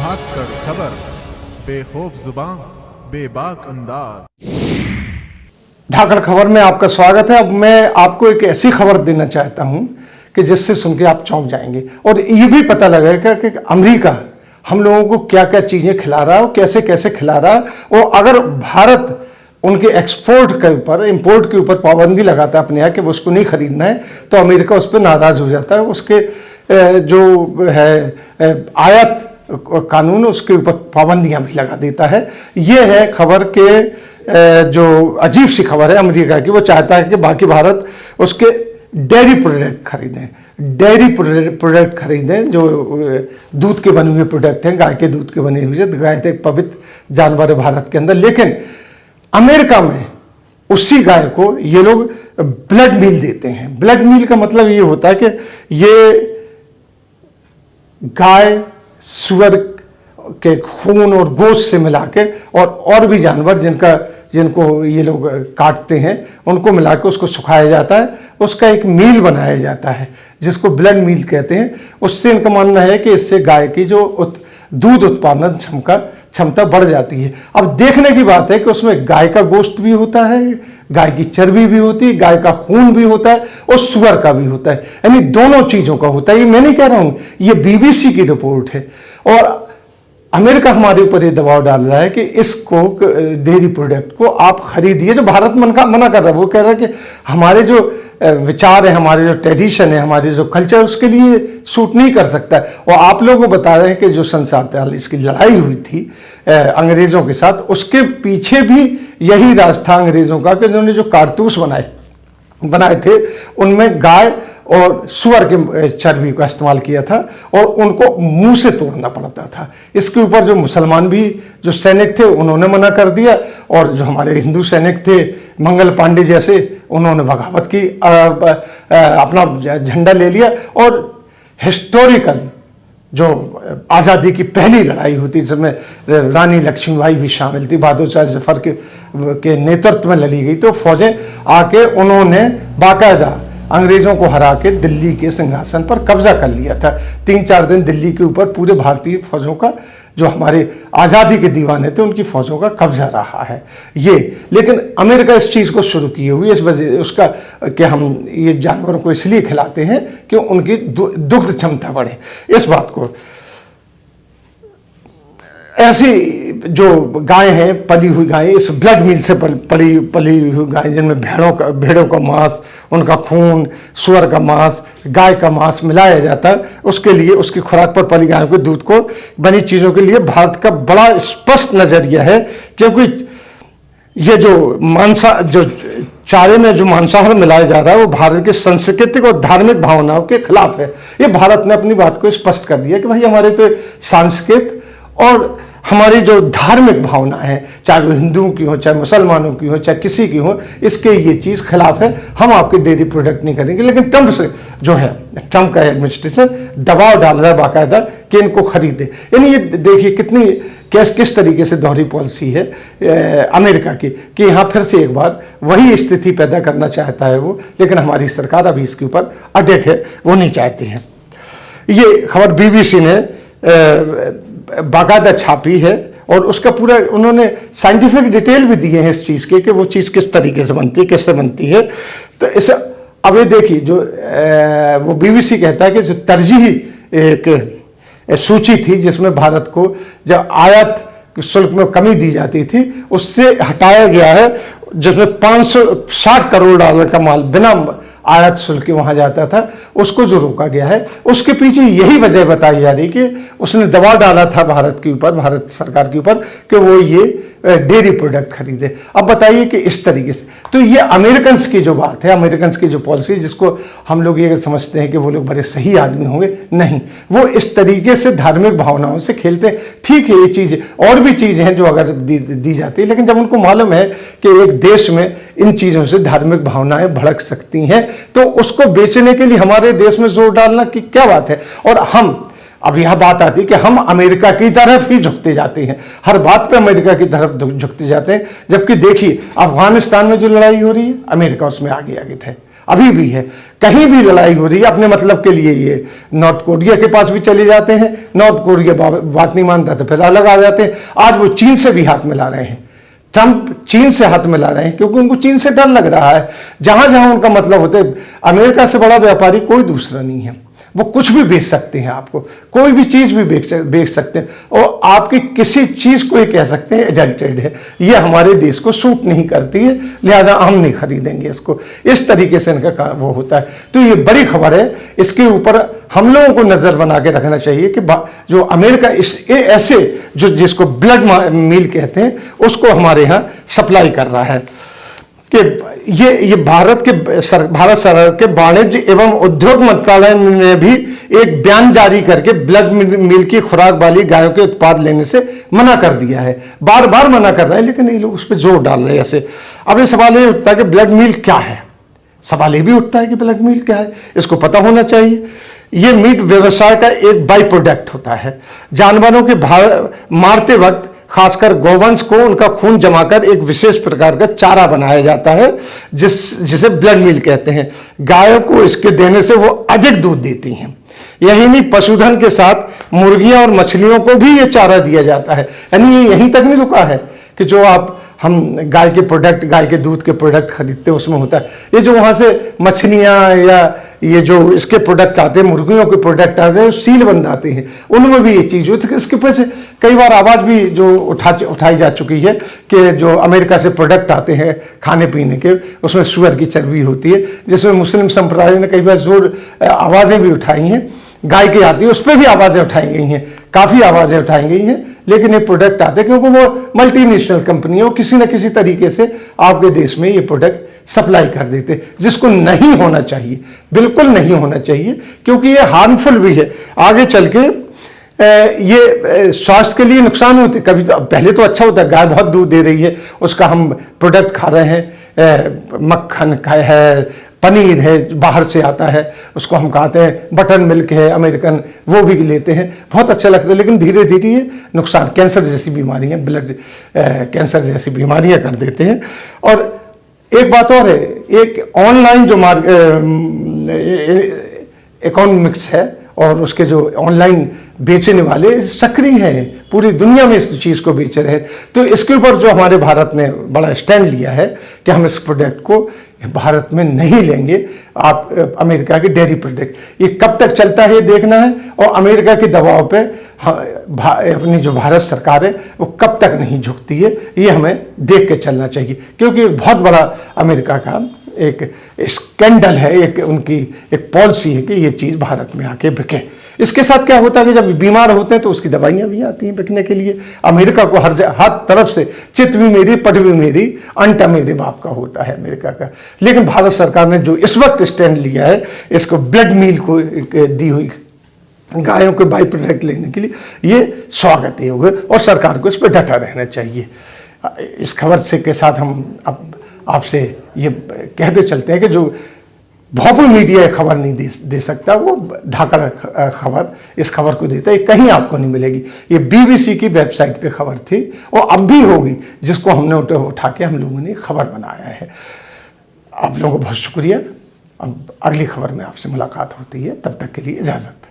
धाकड़ खबर, बेखौफ जुबान, बेबाक अंदाज। धाकड़ खबर में आपका स्वागत है। अब मैं आपको एक ऐसी खबर देना चाहता हूं कि जिससे सुन के आप चौंक जाएंगे और ये भी पता लगेगा कि अमेरिका हम लोगों को क्या क्या चीज़ें खिला रहा है और कैसे कैसे खिला रहा है। और अगर भारत उनके एक्सपोर्ट के ऊपर, इंपोर्ट के ऊपर पाबंदी लगाता है अपने यहाँ कि वो उसको नहीं खरीदना है, तो अमेरिका उस पर नाराज़ हो जाता है। उसके जो है आयात कानून, उसके ऊपर पाबंदियां भी लगा देता है। ये है खबर के जो अजीब सी खबर है अमेरिका की। वो चाहता है कि बाकी भारत उसके डेयरी प्रोडक्ट खरीदें, डेयरी प्रोडक्ट खरीदें जो दूध के बने हुए प्रोडक्ट हैं, गाय के दूध के बने हुए। गाय तो एक पवित्र जानवर है भारत के अंदर, लेकिन अमेरिका में उसी गाय को ये लोग ब्लड मील देते हैं। ब्लड मील का मतलब ये होता है कि ये गाय सुअर के खून और गोश्त से मिला के और भी जानवर जिनको ये लोग काटते हैं उनको मिला के उसको सुखाया जाता है। उसका एक मील बनाया जाता है जिसको ब्लड मील कहते हैं। उससे इनका मानना है कि इससे गाय की जो दूध उत्पादन क्षमता बढ़ जाती है। अब देखने की बात है कि उसमें गाय का गोश्त भी होता है, गाय की चर्बी भी होती है, गाय का खून भी होता है और सुअर का भी होता है, यानी दोनों चीज़ों का होता है। ये मैं नहीं कह रहा हूँ, ये बीबीसी की रिपोर्ट है। और अमेरिका हमारे ऊपर ये दबाव डाल रहा है कि इसको, डेयरी प्रोडक्ट को आप खरीदिए। जो भारत मना कर रहा है, वो कह रहा है कि हमारे जो विचार है, हमारे जो ट्रेडिशन है, हमारे जो कल्चर, उसके लिए सूट नहीं कर सकता है। और आप लोगों को बता रहे हैं कि जो सन 47 की लड़ाई हुई थी अंग्रेज़ों के साथ, उसके पीछे भी यही राज था अंग्रेज़ों का कि उन्होंने जो कारतूस बनाए थे उनमें गाय और सुअर के चर्बी का इस्तेमाल किया था और उनको मुंह से तोड़ना पड़ता था। इसके ऊपर जो मुसलमान भी जो सैनिक थे उन्होंने मना कर दिया, और जो हमारे हिंदू सैनिक थे मंगल पांडे जैसे, उन्होंने बगावत की, अपना झंडा ले लिया। और हिस्टोरिकल जो आज़ादी की पहली लड़ाई होती, जिसमें रानी लक्ष्मीबाई भी शामिल थी, बहादुर शाह जफर के नेतृत्व में लड़ी गई, तो फौजें आके उन्होंने बाकायदा अंग्रेज़ों को हरा के दिल्ली के सिंहासन पर कब्जा कर लिया था। 3-4 दिन दिल्ली के ऊपर पूरे भारतीय फौजों का, जो हमारे आज़ादी के दीवाने थे, उनकी फौजों का कब्जा रहा है ये। लेकिन अमेरिका इस चीज़ को शुरू किए हुई इस वजह उसका कि हम ये जानवरों को इसलिए खिलाते हैं कि उनकी दुग्ध क्षमता बढ़े। इस बात को, ऐसी जो गाय हैं, पली हुई गायें, इस ब्लड मिल से पली हुई गायें, जिनमें भेड़ों का मांस, उनका खून, सुअर का मांस, गाय का मांस मिलाया जाता है, उसके लिए, उसकी खुराक पर पली गायों के दूध को बनी चीज़ों के लिए भारत का बड़ा स्पष्ट नज़रिया है। क्योंकि ये जो चारे में जो मांसाहार मिलाया जा रहा है वो भारत की सांस्कृतिक और धार्मिक भावनाओं के खिलाफ है। ये भारत ने अपनी बात को स्पष्ट कर दिया कि भाई हमारे तो सांस्कृतिक और हमारी जो धार्मिक भावना है, चाहे वो हिंदुओं की हो, चाहे मुसलमानों की हो, चाहे किसी की हो, इसके ये चीज़ खिलाफ है। हम आपके डेयरी प्रोडक्ट नहीं करेंगे। लेकिन ट्रंप से जो है, ट्रंप का एडमिनिस्ट्रेशन दबाव डाल रहा है बाकायदा कि इनको खरीदे। यानी ये देखिए किस तरीके से दोहरी पॉलिसी है अमेरिका की, कि यहाँ फिर से एक बार वही स्थिति पैदा करना चाहता है वो। लेकिन हमारी सरकार अभी इसके ऊपर अटक है, वो नहीं चाहती है। ये खबर बीबीसी ने बाकायदा छापी है और उसका पूरा उन्होंने साइंटिफिक डिटेल भी दिए हैं इस चीज़ के कि वो चीज़ किस तरीके से बनती है, किससे बनती है। तो इस अब ये देखिए, जो वो बीबीसी कहता है कि जो तरजीही एक सूची थी जिसमें भारत को जब आयात शुल्क में कमी दी जाती थी, उससे हटाया गया है, जिसमें $560 करोड़ का माल बिना आयात शुल्क के वहाँ जाता था, उसको जो रोका गया है। उसके पीछे यही वजह बताई जा रही कि उसने दबाव डाला था भारत के ऊपर, भारत सरकार के ऊपर, कि वो ये डेयरी प्रोडक्ट खरीदे। अब बताइए कि इस तरीके से, तो ये अमेरिकन्स की जो बात है, अमेरिकन्स की जो पॉलिसी, जिसको हम लोग ये समझते हैं कि वो लोग बड़े सही आदमी होंगे, नहीं, वो इस तरीके से धार्मिक भावनाओं से खेलते हैं। ठीक है, ये चीज़ और भी चीज़ें हैं जो अगर दी जाती है, लेकिन जब उनको मालूम है कि एक देश में इन चीज़ों से धार्मिक भावनाएं भड़क सकती हैं, तो उसको बेचने के लिए हमारे देश में जोर डालना की क्या बात है। और हम, अब यह बात आती है कि हम अमेरिका की तरफ ही झुकते जाते हैं, हर बात पे अमेरिका की तरफ झुकते जाते हैं। जबकि देखिए, अफगानिस्तान में जो लड़ाई हो रही है, अमेरिका उसमें आगे थे। अभी भी है। कहीं भी लड़ाई हो रही है अपने मतलब के लिए ये नॉर्थ कोरिया के पास भी चले जाते हैं, नॉर्थ कोरिया बात नहीं मानता तो फिर अलग आ जाते हैं। आज वो चीन से भी हाथ मिला रहे हैं, ट्रंप चीन से हाथ मिला रहे हैं क्योंकि उनको चीन से डर लग रहा है। जहां जहां उनका मतलब होता है, अमेरिका से बड़ा व्यापारी कोई दूसरा नहीं है। वो कुछ भी बेच सकते हैं, आपको कोई भी चीज भी बेच सकते हैं और आपकी किसी चीज को ये कह सकते हैं एडल्टेड है, ये हमारे देश को सूट नहीं करती है, लिहाजा हम नहीं खरीदेंगे इसको। इस तरीके से इनका वो होता है। तो ये बड़ी खबर है, इसके ऊपर हम लोगों को नजर बना के रखना चाहिए कि जो अमेरिका ऐसे जो जिसको ब्लड मील कहते हैं उसको हमारे यहाँ सप्लाई कर रहा है कि ये भारत सरकार के वाणिज्य एवं उद्योग मंत्रालय ने भी एक बयान जारी करके ब्लड मील की खुराक वाली गायों के उत्पाद लेने से मना कर दिया है। बार बार मना कर रहे हैं लेकिन ये लोग उस पर जोर डाल रहे हैं ऐसे। अब ये सवाल ये उठता है कि ब्लड मील क्या है, सवाल ये भी उठता है कि ब्लड मील क्या है, इसको पता होना चाहिए। ये मीट व्यवसाय का एक बाई प्रोडक्ट होता है। जानवरों के मारते वक्त खासकर गौवंश को उनका खून जमाकर एक विशेष प्रकार का चारा बनाया जाता है जिसे ब्लड मील कहते हैं। गायों को इसके देने से वो अधिक दूध देती हैं। यही नहीं, पशुधन के साथ मुर्गियां और मछलियों को भी ये चारा दिया जाता है। यानी ये यहीं तक नहीं रुका है कि जो हम गाय के प्रोडक्ट, गाय के दूध के प्रोडक्ट खरीदते हैं उसमें होता है, ये जो वहां से मछलियां या ये जो इसके प्रोडक्ट आते हैं, मुर्गियों के प्रोडक्ट आते हैं, सील बन जाते हैं, उनमें भी ये चीज होती है। इसके पीछे कई बार आवाज भी जो उठाई जा चुकी है कि जो अमेरिका से प्रोडक्ट आते हैं खाने पीने के, उसमें शुगर की चर्बी होती है, जिसमें मुस्लिम संप्रदाय ने कई बार जोर आवाजें भी उठाई हैं। गाय की आती है उस पर भी आवाजें उठाई गई हैं, काफी आवाजें उठाई गई हैं, लेकिन ये प्रोडक्ट आते हैं क्योंकि वो मल्टीनेशनल कंपनी है, किसी न किसी तरीके से आपके देश में ये प्रोडक्ट सप्लाई कर देते, जिसको नहीं होना चाहिए, बिल्कुल नहीं होना चाहिए, क्योंकि ये हार्मफुल भी है। आगे चल के ये स्वास्थ्य के लिए नुकसान होते। कभी तो पहले तो अच्छा होता है, गाय बहुत दूध दे रही है, उसका हम प्रोडक्ट खा रहे हैं, मक्खन है, पनीर है, बाहर से आता है, उसको हम खाते हैं, बटर मिल्क है अमेरिकन, वो भी लेते हैं, बहुत अच्छा लगता है। लेकिन धीरे धीरे ये नुकसान, कैंसर जैसी बीमारियां, ब्लड कैंसर जैसी बीमारियां कर देते हैं। और एक बात और है, एक ऑनलाइन जो इकोनॉमिक्स है और उसके जो ऑनलाइन बेचने वाले सक्रिय हैं, पूरी दुनिया में इस चीज़ को बेच रहे हैं। तो इसके ऊपर जो हमारे भारत ने बड़ा स्टैंड लिया है कि हम इस प्रोडक्ट को भारत में नहीं लेंगे, आप अमेरिका के डेयरी प्रोडक्ट। ये कब तक चलता है ये देखना है, और अमेरिका के दबाव पे अपनी जो भारत सरकार है वो कब तक नहीं झुकती है, ये हमें देख के चलना चाहिए। क्योंकि एक बहुत बड़ा अमेरिका का एक स्कैंडल है, एक उनकी एक पॉलिसी है कि ये चीज़ भारत में आके बिके। इसके साथ क्या होता है कि जब बीमार होते हैं तो उसकी दवाइयाँ भी आती हैं बिकने के लिए। अमेरिका को हर तरफ से चित भी मेरी, पट भी मेरी, अंटा मेरे बाप का होता है अमेरिका का। लेकिन भारत सरकार ने जो इस वक्त स्टैंड लिया है, इसको ब्लड मील को दी हुई गायों के बाई प्रोडक्ट लेने के लिए, ये स्वागत योग्य, और सरकार को इस पर डटा रहना चाहिए। इस खबर से के साथ हम अब आपसे ये कहते चलते हैं कि जो भोपाल मीडिया खबर नहीं दे सकता, वो धाकड़ खबर इस खबर को देता है, कहीं आपको नहीं मिलेगी। ये बीबीसी की वेबसाइट पे खबर थी और अब भी होगी, जिसको हमने उठा के हम लोगों ने खबर बनाया है। आप लोगों को बहुत शुक्रिया। अब अगली खबर में आपसे मुलाकात होती है, तब तक के लिए इजाज़त।